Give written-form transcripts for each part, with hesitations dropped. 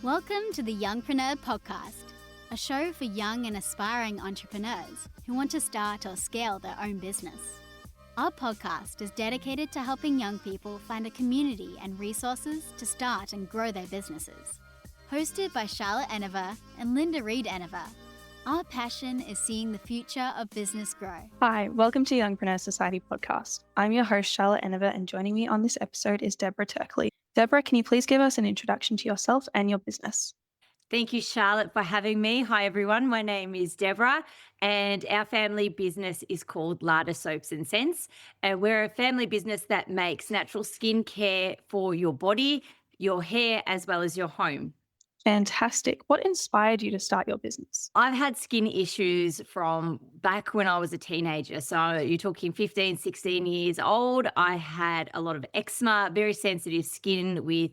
Welcome to the Youngpreneur Podcast, a show for young and aspiring entrepreneurs who want to start or scale their own business. Our podcast is dedicated to helping young people find a community and resources to start and grow their businesses. Hosted by Charlotte Enever and Linda Reed Enever, our passion is seeing the future of business grow. Hi, welcome to Youngpreneur Society Podcast. I'm your host, Charlotte Enever, and joining me on this episode is Deborah Terkely. Deborah, can you please give us an introduction to yourself and your business? Thank you, Charlotte, for having me. Hi, everyone. My name is Deborah, and our family business is called Lada Soaps and Scents. And we're a family business that makes natural skincare for your body, your hair, as well as your home. Fantastic. What inspired you to start your business? I've had skin issues from back when I was a teenager. So you're talking 15, 16 years old. I had a lot of eczema, very sensitive skin with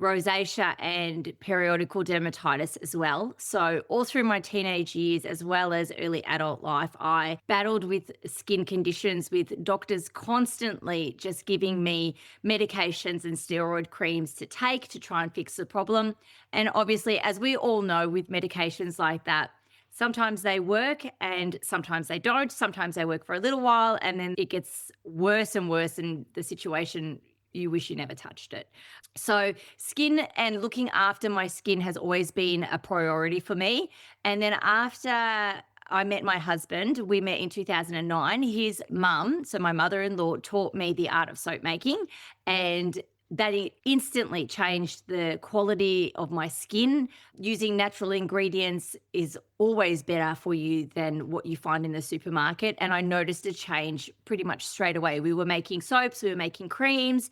rosacea and periodical dermatitis as well. So all through my teenage years, as well as early adult life, I battled with skin conditions with doctors constantly just giving me medications and steroid creams to take to try and fix the problem. And obviously, as we all know, with medications like that, sometimes they work and sometimes they don't. Sometimes they work for a little while and then it gets worse and worse, and the situation, you wish you never touched it. So skin and looking after my skin has always been a priority for me. And then after I met my husband, we met in 2009, his mum, so my mother-in-law, taught me the art of soap making, and that instantly changed the quality of my skin. Using natural ingredients is always better for you than what you find in the supermarket. And I noticed a change pretty much straight away. We were making soaps, we were making creams,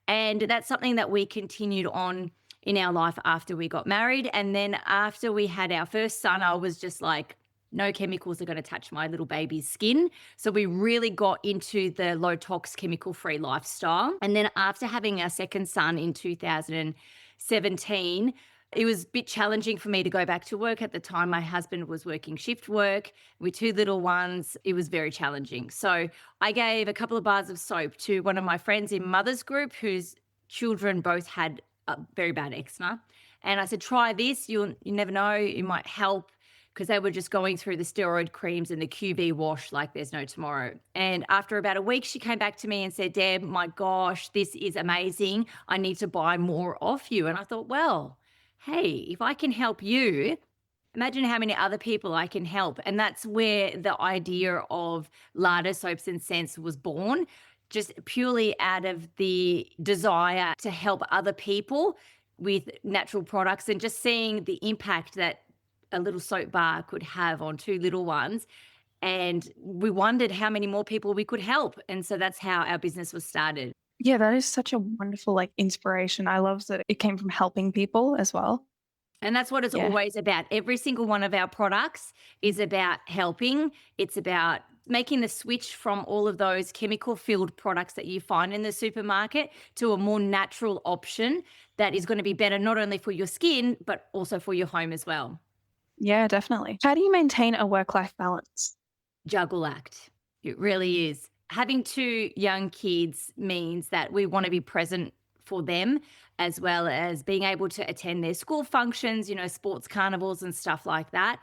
and that's something that we continued on in our life after we got married. And then after we had our first son, I was just like, no chemicals are going to touch my little baby's skin. So we really got into the low tox, chemical free lifestyle. And then after having our second son in 2017, it was a bit challenging for me to go back to work. At the time, my husband was working shift work with two little ones. It was very challenging. So I gave a couple of bars of soap to one of my friends in mother's group whose children both had very bad eczema. And I said, try this. You never know, it might help, because they were just going through the steroid creams and the QV wash like there's no tomorrow. And after about a week, she came back to me and said, Deb, my gosh, this is amazing. I need to buy more off you. And I thought, well, hey, if I can help you, imagine how many other people I can help. And that's where the idea of Lada Soaps and Scents was born, just purely out of the desire to help other people with natural products and just seeing the impact that a little soap bar could have on two little ones. And we wondered how many more people we could help. And so that's how our business was started. Yeah, that is such a wonderful inspiration. I love that it came from helping people as well. And that's what it's always about. Every single one of our products is about helping. It's about making the switch from all of those chemical-filled products that you find in the supermarket to a more natural option that is going to be better not only for your skin, but also for your home as well. Yeah, definitely. How do you maintain a work-life balance? Juggle act. It really is. Having two young kids means that we want to be present for them, as well as being able to attend their school functions, sports carnivals and stuff like that.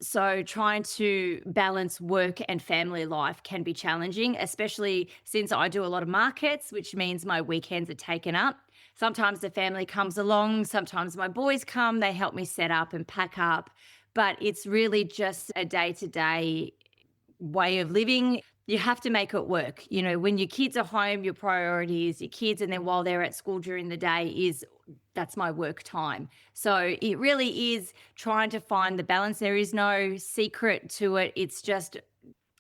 So trying to balance work and family life can be challenging, especially since I do a lot of markets, which means my weekends are taken up. Sometimes the family comes along, sometimes my boys come, they help me set up and pack up, but it's really just a day-to-day way of living. You have to make it work. When your kids are home, your priority is your kids, and then while they're at school during the day that's my work time. So it really is trying to find the balance. There is no secret to it. It's just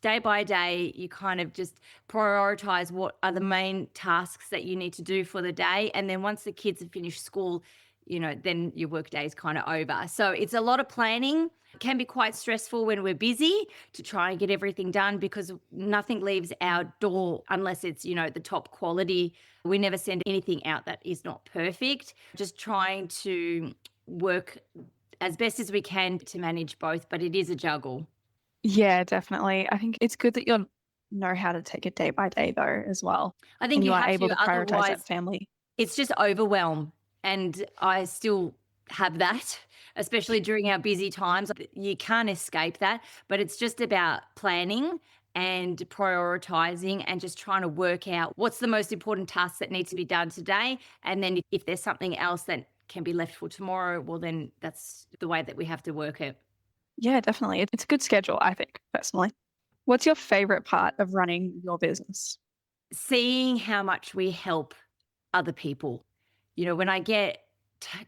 day by day, you kind of just prioritize what are the main tasks that you need to do for the day. And then once the kids have finished school, then your work day is kind of over. So it's a lot of planning. It can be quite stressful when we're busy to try and get everything done, because nothing leaves our door unless it's, the top quality. We never send anything out that is not perfect. Just trying to work as best as we can to manage both, but it is a juggle. Yeah, definitely. I think it's good that you know how to take it day by day though as well. I think you are have able to prioritize otherwise that family. It's just overwhelm. And I still have that, especially during our busy times. You can't escape that, but it's just about planning and prioritizing and just trying to work out what's the most important tasks that need to be done today. And then if there's something else that can be left for tomorrow, well, then that's the way that we have to work it. Yeah, definitely. It's a good schedule, I think, personally. What's your favorite part of running your business? Seeing how much we help other people. When I get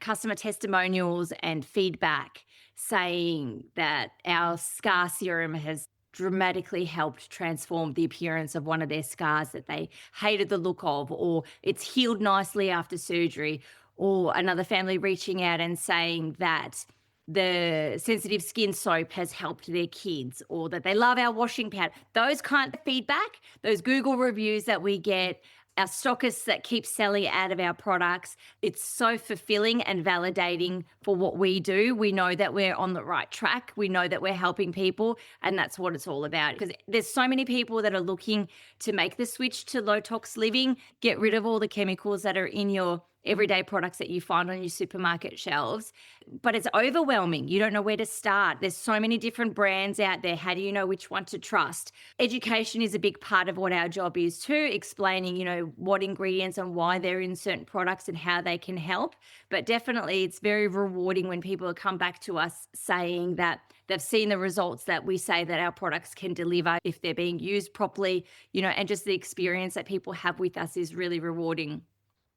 customer testimonials and feedback saying that our scar serum has dramatically helped transform the appearance of one of their scars that they hated the look of, or it's healed nicely after surgery, or another family reaching out and saying that the sensitive skin soap has helped their kids, or that they love our washing pad. Those kind of feedback, those Google reviews that we get, our stockists that keep selling out of our products, it's so fulfilling and validating for what we do. We know that we're on the right track. We know that we're helping people, and that's what it's all about. Because there's so many people that are looking to make the switch to low tox living, get rid of all the chemicals that are in your everyday products that you find on your supermarket shelves. But it's overwhelming. You don't know where to start. There's so many different brands out there. How do you know which one to trust? Education is a big part of what our job is too, explaining, what ingredients and why they're in certain products and how they can help. But definitely it's very rewarding when people come back to us saying that they've seen the results that we say that our products can deliver if they're being used properly, and just the experience that people have with us is really rewarding.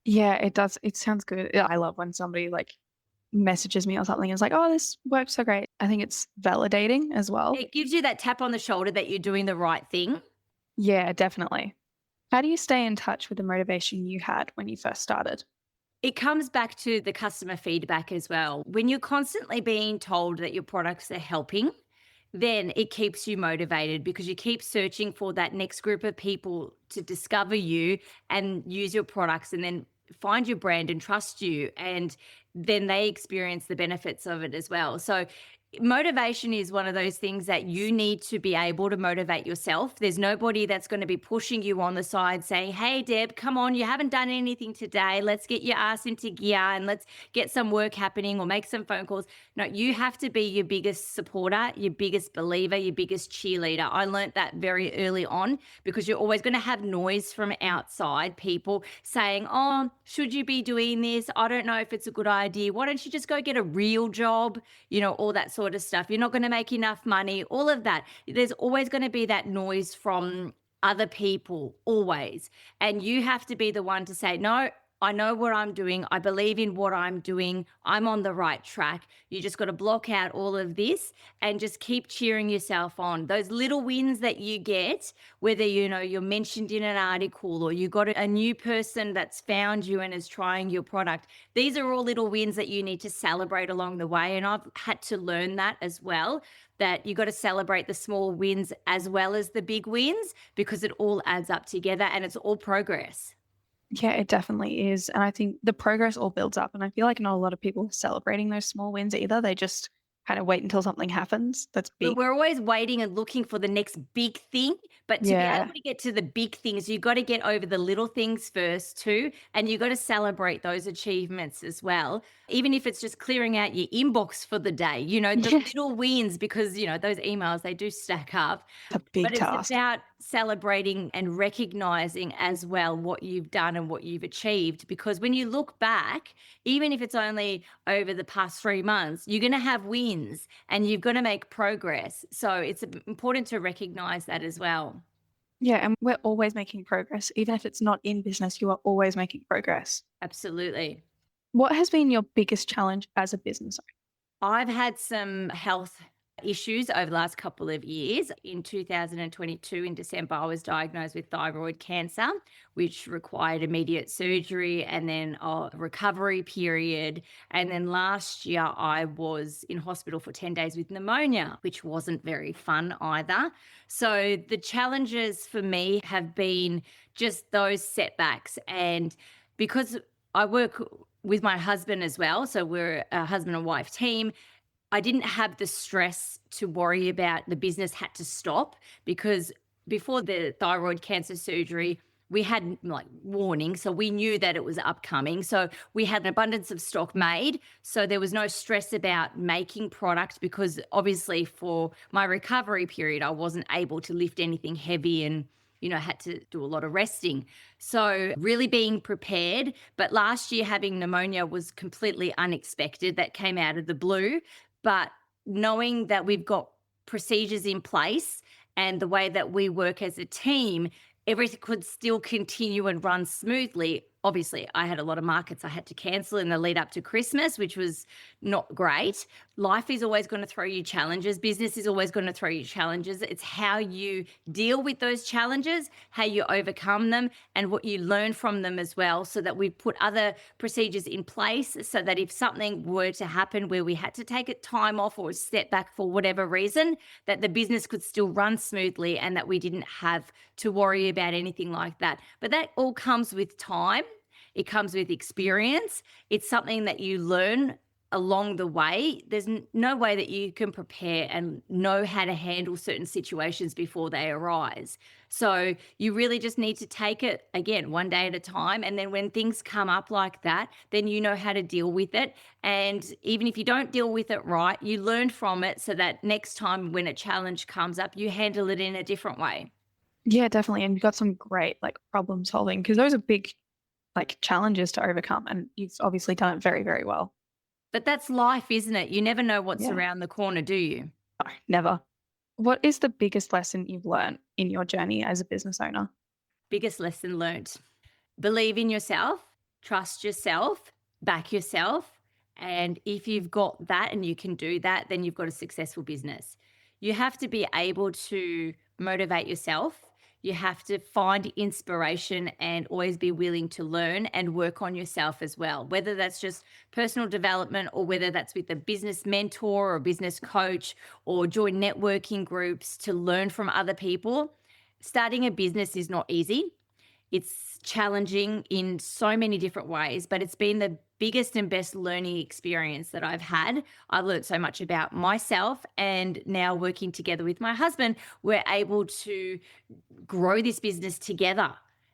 Yeah, it does. It sounds good. Yeah, I love when somebody messages me or something and is like, oh, this works so great. I think it's validating as well. It gives you that tap on the shoulder that you're doing the right thing. Yeah, definitely. How do you stay in touch with the motivation you had when you first started? It comes back to the customer feedback as well. When you're constantly being told that your products are helping, then it keeps you motivated because you keep searching for that next group of people to discover you and use your products and then find your brand and trust you. And then they experience the benefits of it as well. So motivation is one of those things that you need to be able to motivate yourself. There's nobody that's going to be pushing you on the side saying, hey, Deb, come on, you haven't done anything today. Let's get your ass into gear and let's get some work happening or make some phone calls. No, you have to be your biggest supporter, your biggest believer, your biggest cheerleader. I learned that very early on because you're always going to have noise from outside people saying, oh, should you be doing this? I don't know if it's a good idea. Why don't you just go get a real job? All that sort of stuff. You're not going to make enough money, all of that. There's always going to be that noise from other people, always. And you have to be the one to say, no, I know what I'm doing. I believe in what I'm doing. I'm on the right track. You just got to block out all of this and just keep cheering yourself on. Those little wins that you get, whether, you're mentioned in an article or you got a new person that's found you and is trying your product. These are all little wins that you need to celebrate along the way. And I've had to learn that as well, that you got to celebrate the small wins as well as the big wins because it all adds up together and it's all progress. Yeah, it definitely is. And I think the progress all builds up. And I feel like not a lot of people are celebrating those small wins either. They just kind of wait until something happens that's big. We're always waiting and looking for the next big thing. But to be able to get to the big things, you've got to get over the little things first too. And you've got to celebrate those achievements as well. Even if it's just clearing out your inbox for the day, the little wins, because, those emails, they do stack up. It's a big But task. it's about celebrating and recognizing as well what you've done and what you've achieved. Because when you look back, even if it's only over the past 3 months, you're going to have wins and you've got to make progress. So it's important to recognize that as well. Yeah, and we're always making progress. Even if it's not in business, you are always making progress. Absolutely. What has been your biggest challenge as a business owner? I've had some health issues over the last couple of years. In 2022, in December, I was diagnosed with thyroid cancer, which required immediate surgery and then a recovery period. And then last year, I was in hospital for 10 days with pneumonia, which wasn't very fun either. So the challenges for me have been just those setbacks. And because I work with my husband as well, so we're a husband and wife team, I didn't have the stress to worry about the business had to stop, because before the thyroid cancer surgery, we had like warning, so we knew that it was upcoming. So we had an abundance of stock made. So there was no stress about making product, because obviously for my recovery period, I wasn't able to lift anything heavy and, had to do a lot of resting. So really being prepared. But last year having pneumonia was completely unexpected. That came out of the blue. But knowing that we've got procedures in place and the way that we work as a team, everything could still continue and run smoothly. Obviously, I had a lot of markets I had to cancel in the lead up to Christmas, which was not great. Life is always going to throw you challenges. Business is always going to throw you challenges. It's how you deal with those challenges, how you overcome them, and what you learn from them as well, so that we put other procedures in place so that if something were to happen where we had to take a time off or step back for whatever reason, that the business could still run smoothly and that we didn't have to worry about anything like that. But that all comes with time. It comes with experience. It's something that you learn along the way. There's no way that you can prepare and know how to handle certain situations before they arise. So you really just need to take it, again, one day at a time. And then when things come up like that, then you know how to deal with it. And even if you don't deal with it right, you learn from it so that next time when a challenge comes up, you handle it in a different way. Yeah, definitely. And you've got some great problem solving, because those are big challenges to overcome, and you've obviously done it very, very well. But that's life, isn't it? You never know what's Yeah. around the corner, do you? No, never. What is the biggest lesson you've learned in your journey as a business owner? Biggest lesson learnt. Believe in yourself, trust yourself, back yourself. And if you've got that and you can do that, then you've got a successful business. You have to be able to motivate yourself. You have to find inspiration and always be willing to learn and work on yourself as well, whether that's just personal development or whether that's with a business mentor or a business coach, or join networking groups to learn from other people. Starting a business is not easy. It's challenging in so many different ways, but it's been the biggest and best learning experience that I've had. I've learned so much about myself, and now working together with my husband, we're able to grow this business together,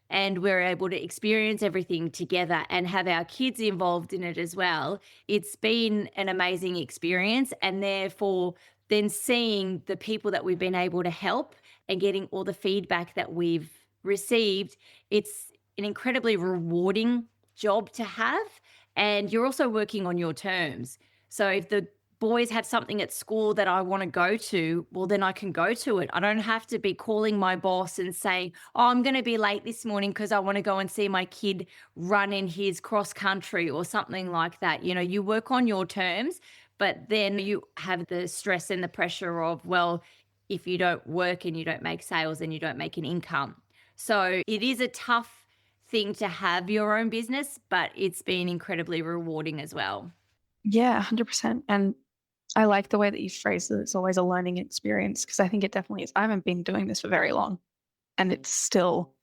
and we're able to experience everything together and have our kids involved in it as well. It's been an amazing experience, and therefore then seeing the people that we've been able to help and getting all the feedback that we've received, it's an incredibly rewarding job to have. And you're also working on your terms. So if the boys have something at school that I want to go to, well, then I can go to it. I don't have to be calling my boss and saying, oh, I'm going to be late this morning because I want to go and see my kid run in his cross country or something like that. You work on your terms, but then you have the stress and the pressure of, well, if you don't work and you don't make sales and you don't make an income. So it is a tough thing to have your own business, but it's been incredibly rewarding as well. Yeah, 100%. And I like the way that you phrased it. It's always a learning experience, because I think it definitely is. I haven't been doing this for very long, and it's still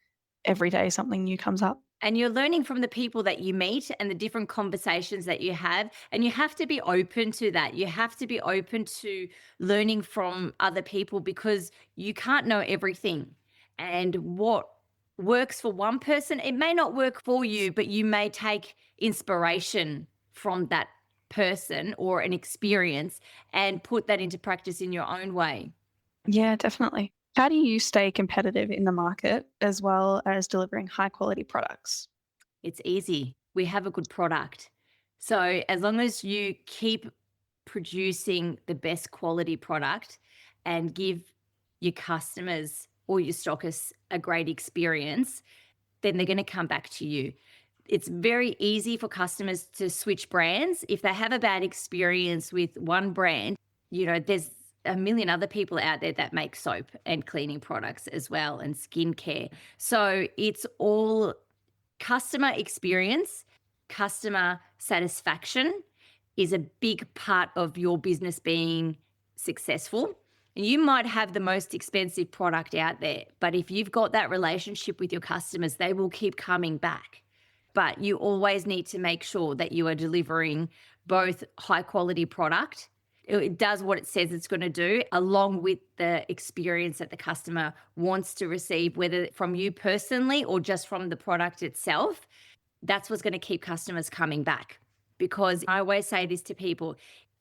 every day something new comes up. And you're learning from the people that you meet and the different conversations that you have. And you have to be open to that. You have to be open to learning from other people, because you can't know everything. And what works for one person, it may not work for you, but you may take inspiration from that person or an experience and put that into practice in your own way. Yeah, definitely. How do you stay competitive in the market as well as delivering high quality products? It's easy. We have a good product. So as long as you keep producing the best quality product and give your customers or your stockists a great experience, then they're going to come back to you. It's very easy for customers to switch brands. If they have a bad experience with one brand, there's a million other people out there that make soap and cleaning products as well, and skincare. So it's all customer experience. Customer satisfaction is a big part of your business being successful. And you might have the most expensive product out there, but if you've got that relationship with your customers, they will keep coming back. But you always need to make sure that you are delivering both high quality product It does what it says it's going to do, along with the experience that the customer wants to receive, whether from you personally or just from the product itself. That's what's going to keep customers coming back. Because I always say this to people,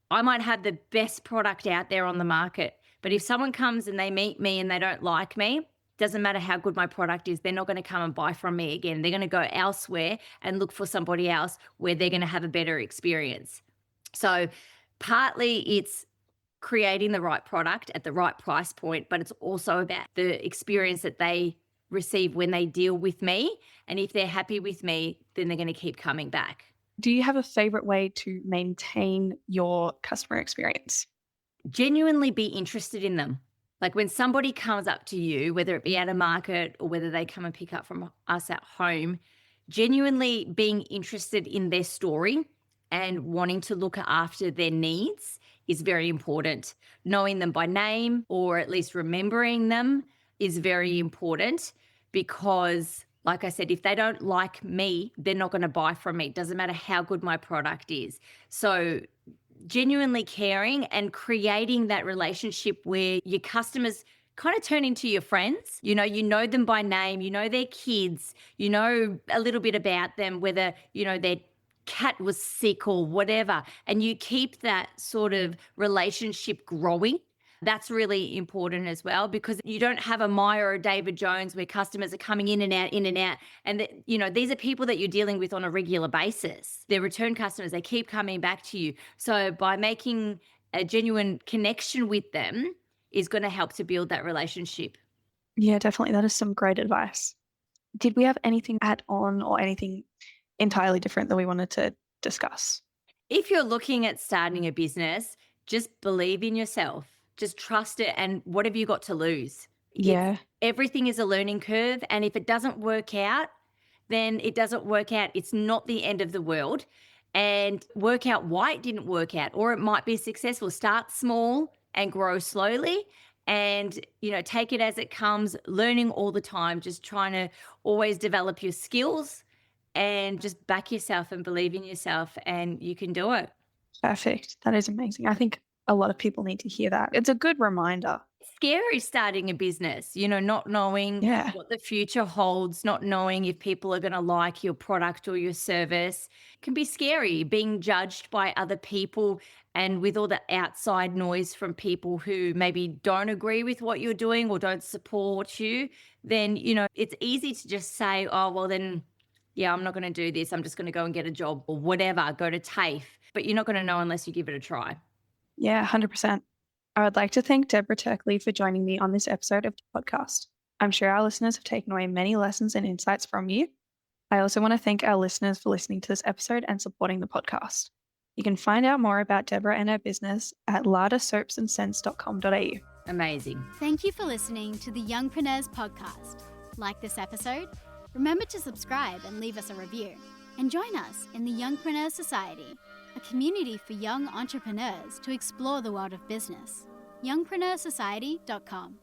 I might have the best product out there on the market, but if someone comes and they meet me and they don't like me, doesn't matter how good my product is, they're not going to come and buy from me again. They're going to go elsewhere and look for somebody else where they're going to have a better experience. So partly it's creating the right product at the right price point, but it's also about the experience that they receive when they deal with me. And if they're happy with me, then they're going to keep coming back. Do you have a favorite way to maintain your customer experience? Genuinely be interested in them. Like when somebody comes up to you, whether it be at a market or whether they come and pick up from us at home, genuinely being interested in their story and wanting to look after their needs is very important. Knowing them by name or at least remembering them is very important because, like I said, if they don't like me, they're not going to buy from me. It doesn't matter how good my product is. So genuinely caring and creating that relationship where your customers kind of turn into your friends. You know them by name, you know their kids, you know a little bit about them, whether, their cat was sick or whatever, and you keep that sort of relationship growing. That's really important as well, because you don't have a Maya or a David Jones where customers are coming in and out. And, these are people that you're dealing with on a regular basis. They're return customers. They keep coming back to you. So by making a genuine connection with them is going to help to build that relationship. Yeah, definitely. That is some great advice. Did we have anything add on or anything entirely different that we wanted to discuss? If you're looking at starting a business, just believe in yourself. Just trust it. And what have you got to lose? Yeah. Everything is a learning curve. And if it doesn't work out, then it doesn't work out. It's not the end of the world. And work out why it didn't work out, or it might be successful. Start small and grow slowly and, take it as it comes, learning all the time, just trying to always develop your skills and just back yourself and believe in yourself, and you can do it. Perfect. That is amazing. I think a lot of people need to hear that. It's a good reminder. It's scary starting a business, not knowing what the future holds, not knowing if people are going to like your product or your service. It can be scary being judged by other people and with all the outside noise from people who maybe don't agree with what you're doing or don't support you. Then, it's easy to just say, oh, well, then, yeah, I'm not going to do this. I'm just going to go and get a job or whatever, go to TAFE. But you're not going to know unless you give it a try. Yeah, 100%. I would like to thank Deborah Terkely for joining me on this episode of the podcast. I'm sure our listeners have taken away many lessons and insights from you. I also want to thank our listeners for listening to this episode and supporting the podcast. You can find out more about Deborah and her business at lardersoapsandscents.com.au. Amazing. Thank you for listening to the Youngpreneurs Podcast. Like this episode? Remember to subscribe and leave us a review. And join us in the Youngpreneur Society, a community for young entrepreneurs to explore the world of business. Youngpreneursociety.com